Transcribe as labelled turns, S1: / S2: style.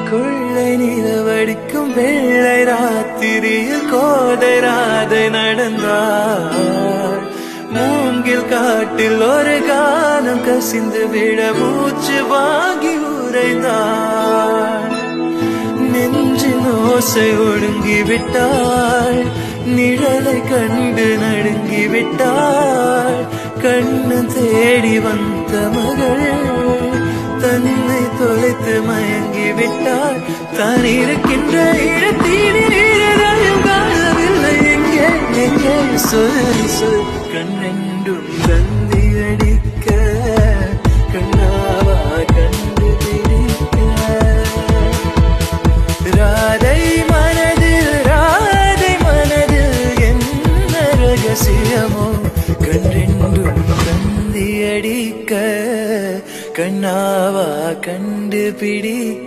S1: கொள்ளை நிலவடிக்கும் வெள்ளை ராத்திரியில் கோதை ராதை நடந்தாள். மூங்கில் காட்டில் ஒரு காலம் கசிந்து விட மூச்சு வாங்கி உறைந்தாள். நெஞ்சின் ஓசை ஒடுங்கி விட்டாள். நிழலை கண்டு நடுங்கி விட்டாள். கண்ணு தேடி வந்த மகள் தன்னை தொலைத்து மயங்கி விட்டாள். தான் இருக்கின்ற இடத்தில் காணவில்லை. எங்கே எங்கே சொல் சொல். கண்ணெண்டும் தந்தி அடிக்க கண்ணாவா கண்டு பிடிக்க. ராதை மனதில் என்ன ரகசியமோ கண்ணெண்டும் தந்தி அடிக்க கண்ணாவா கண்டு பிடிக்க.